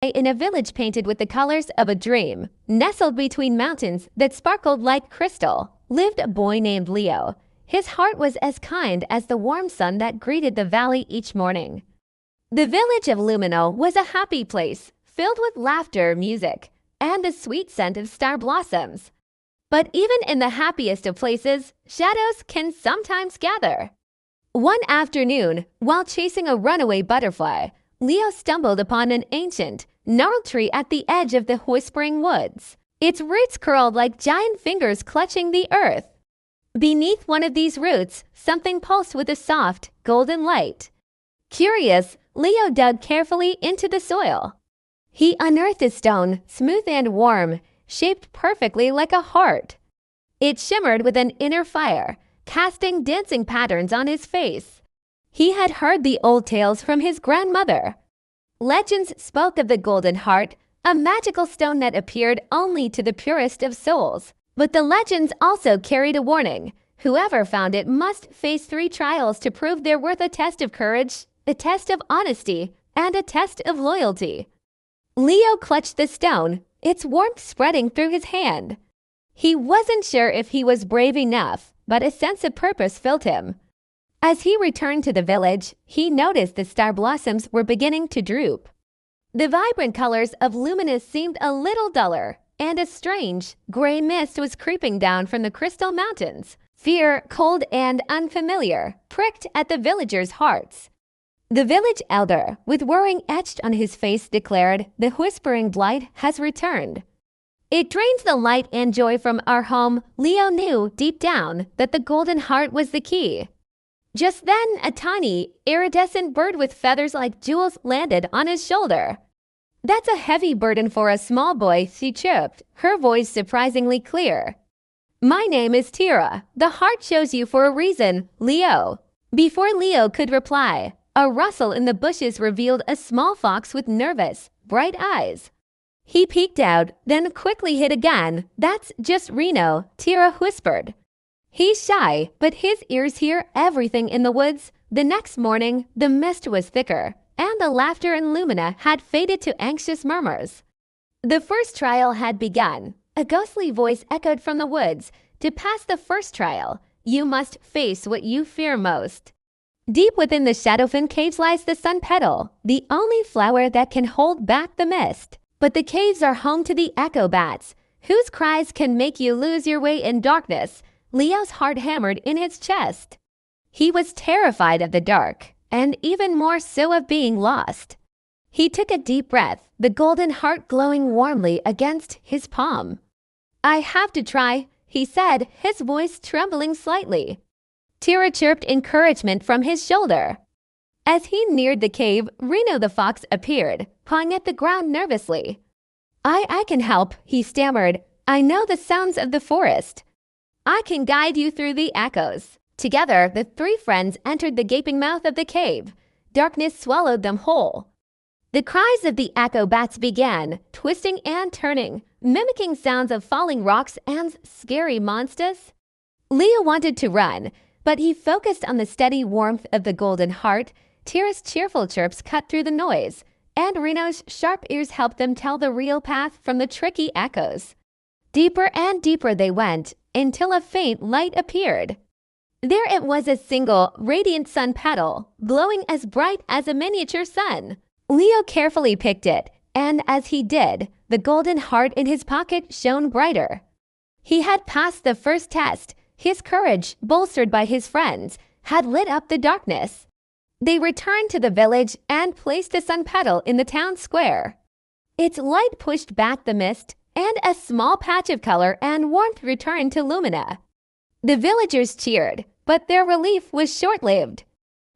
In a village painted with the colors of a dream, nestled between mountains that sparkled like crystal, lived a boy named Leo. His heart was as kind as the warm sun that greeted the valley each morning. The village of Lumino was a happy place, filled with laughter, music, and the sweet scent of star blossoms. But even in the happiest of places, shadows can sometimes gather. One afternoon, while chasing a runaway butterfly, Leo stumbled upon an ancient, gnarled tree at the edge of the whispering woods. Its roots curled like giant fingers clutching the earth. Beneath one of these roots, something pulsed with a soft, golden light. Curious, Leo dug carefully into the soil. He unearthed a stone, smooth and warm, shaped perfectly like a heart. It shimmered with an inner fire, casting dancing patterns on his face. He had heard the old tales from his grandmother. Legends spoke of the golden heart, a magical stone that appeared only to the purest of souls. But the legends also carried a warning. Whoever found it must face 3 trials to prove their worth: a test of courage, a test of honesty, and a test of loyalty. Leo clutched the stone, its warmth spreading through his hand. He wasn't sure if he was brave enough, but a sense of purpose filled him. As he returned to the village, he noticed the star blossoms were beginning to droop. The vibrant colors of Luminous seemed a little duller, and a strange, gray mist was creeping down from the crystal mountains. Fear, cold and unfamiliar, pricked at the villagers' hearts. The village elder, with worrying etched on his face, declared, "The whispering blight has returned. It drains the light and joy from our home." Leo knew deep down that the golden heart was the key. Just then, a tiny, iridescent bird with feathers like jewels landed on his shoulder. "That's a heavy burden for a small boy," she chirped, her voice surprisingly clear. "My name is Tira. The heart chose you for a reason, Leo." Before Leo could reply, a rustle in the bushes revealed a small fox with nervous, bright eyes. He peeked out, then quickly hid again. "That's just Reno," Tira whispered. "He's shy, but his ears hear everything in the woods." The next morning, the mist was thicker, and the laughter in Lumina had faded to anxious murmurs. The first trial had begun. A ghostly voice echoed from the woods. "To pass the first trial, you must face what you fear most." Deep within the Shadowfen caves lies the sun petal, the only flower that can hold back the mist. But the caves are home to the echo bats, whose cries can make you lose your way in darkness. Leo's heart hammered in his chest. He was terrified of the dark, and even more so of being lost. He took a deep breath, the golden heart glowing warmly against his palm. "I have to try," he said, his voice trembling slightly. Tira chirped encouragement from his shoulder. As he neared the cave, Reno the fox appeared, pawing at the ground nervously. I can help," he stammered. "I know the sounds of the forest. I can guide you through the echoes." Together, the 3 friends entered the gaping mouth of the cave. Darkness swallowed them whole. The cries of the echo bats began, twisting and turning, mimicking sounds of falling rocks and scary monsters. Leo wanted to run, but he focused on the steady warmth of the golden heart. Tira's cheerful chirps cut through the noise, and Reno's sharp ears helped them tell the real path from the tricky echoes. Deeper and deeper they went, until a faint light appeared. There it was, a single, radiant sun petal, glowing as bright as a miniature sun. Leo carefully picked it, and as he did, the golden heart in his pocket shone brighter. He had passed the first test. His courage, bolstered by his friends, had lit up the darkness. They returned to the village and placed the sun petal in the town square. Its light pushed back the mist, and a small patch of color and warmth returned to Lumina. The villagers cheered, but their relief was short-lived.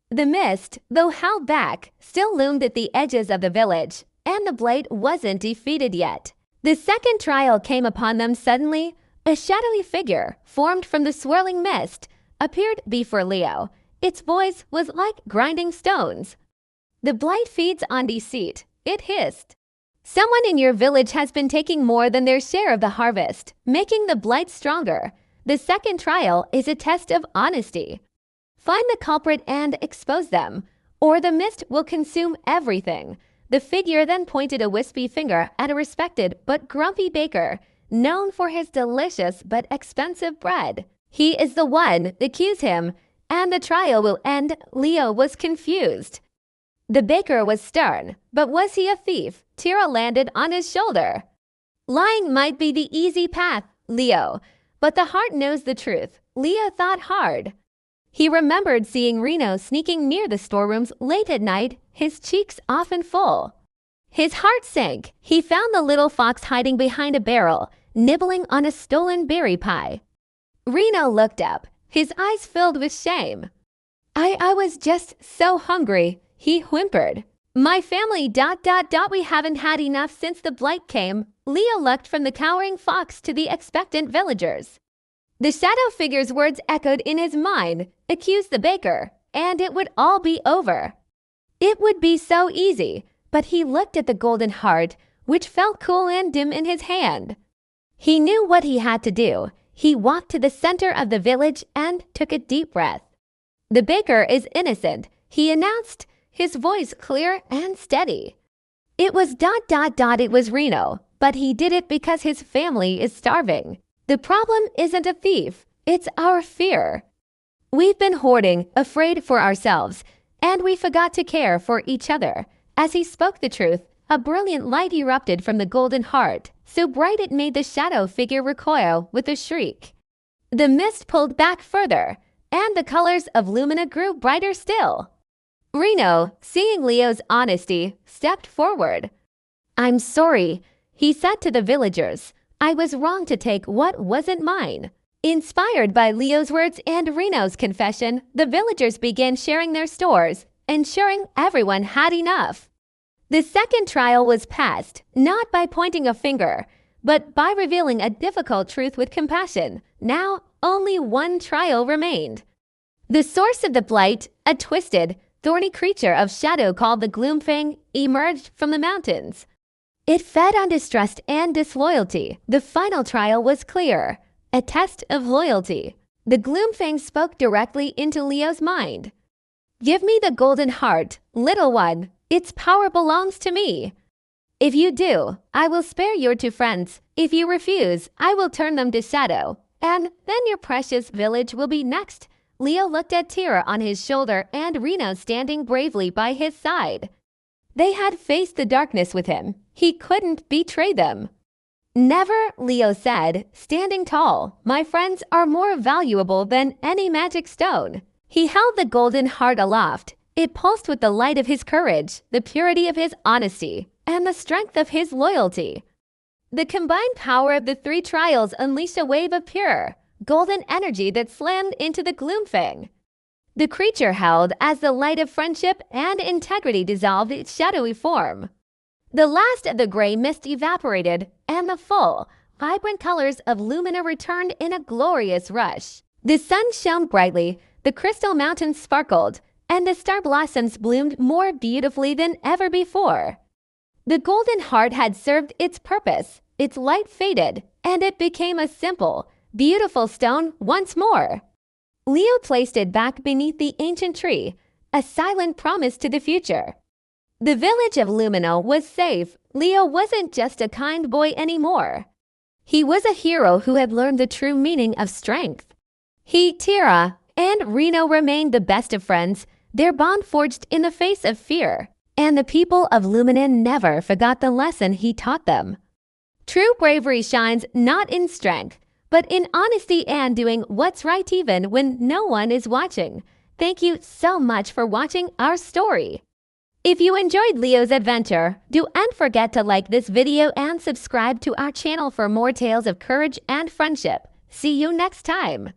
The mist, though held back, still loomed at the edges of the village, and the blight wasn't defeated yet. The second trial came upon them suddenly. A shadowy figure, formed from the swirling mist, appeared before Leo. Its voice was like grinding stones. "The blight feeds on deceit," it hissed. "Someone in your village has been taking more than their share of the harvest, making the blight stronger. The second trial is a test of honesty. Find the culprit and expose them, or the mist will consume everything." The figure then pointed a wispy finger at a respected but grumpy baker, known for his delicious but expensive bread. He is the one, accuse him, and the trial will end. Leo was confused. The baker was stern, but was he a thief? Tira landed on his shoulder. Lying might be the easy path, Leo, but the heart knows the truth. Leo thought hard. He remembered seeing Reno sneaking near the storerooms late at night, his cheeks often full. His heart sank. He found the little fox hiding behind a barrel, nibbling on a stolen berry pie. Reno looked up, his eyes filled with shame. I was just so hungry, he whimpered. My family ... We haven't had enough since the blight came. Leo looked from the cowering fox to the expectant villagers. The shadow figure's words echoed in his mind, accuse the baker, and it would all be over. It would be so easy, but he looked at the golden heart, which felt cool and dim in his hand. He knew what he had to do. He walked to the center of the village and took a deep breath. The baker is innocent, he announced, his voice clear and steady. It was ... It was Reno, but he did it because his family is starving. The problem isn't a thief, it's our fear. We've been hoarding, afraid for ourselves, and we forgot to care for each other. As he spoke the truth, a brilliant light erupted from the golden heart, so bright it made the shadow figure recoil with a shriek. The mist pulled back further, and the colors of Lumina grew brighter still. Reno, seeing Leo's honesty, stepped forward. I'm sorry, he said to the villagers. I was wrong to take what wasn't mine. Inspired by Leo's words and Reno's confession, the villagers began sharing their stores, ensuring everyone had enough. The second trial was passed, not by pointing a finger, but by revealing a difficult truth with compassion. Now, only one trial remained. The source of the blight, a twisted, thorny creature of shadow called the Gloomfang, emerged from the mountains. It fed on distrust and disloyalty. The final trial was clear, a test of loyalty. The Gloomfang spoke directly into Leo's mind. Give me the golden heart, little one. Its power belongs to me. If you do, I will spare your two friends. If you refuse, I will turn them to shadow. And then your precious village will be next. Leo looked at Tira on his shoulder and Reno standing bravely by his side. They had faced the darkness with him. He couldn't betray them. Never, Leo said, standing tall. My friends are more valuable than any magic stone. He held the golden heart aloft. It pulsed with the light of his courage, the purity of his honesty, and the strength of his loyalty. The combined power of the three trials unleashed a wave of pure, golden energy that slammed into the Gloomfang. The creature held as the light of friendship and integrity dissolved its shadowy form. The last of the gray mist evaporated, and the full, vibrant colors of Lumina returned in a glorious rush. The sun shone brightly, the crystal mountains sparkled, and the star blossoms bloomed more beautifully than ever before. The golden heart had served its purpose, its light faded, and it became a simple, beautiful stone once more. Leo placed it back beneath the ancient tree, a silent promise to the future. The village of Lumina was safe. Leo wasn't just a kind boy anymore. He was a hero who had learned the true meaning of strength. He, Tira, and Reno remained the best of friends, their bond forged in the face of fear. And the people of Lumina never forgot the lesson he taught them. True bravery shines not in strength, but in honesty and doing what's right even when no one is watching. Thank you so much for watching our story. If you enjoyed Leo's adventure, don't forget to like this video and subscribe to our channel for more tales of courage and friendship. See you next time.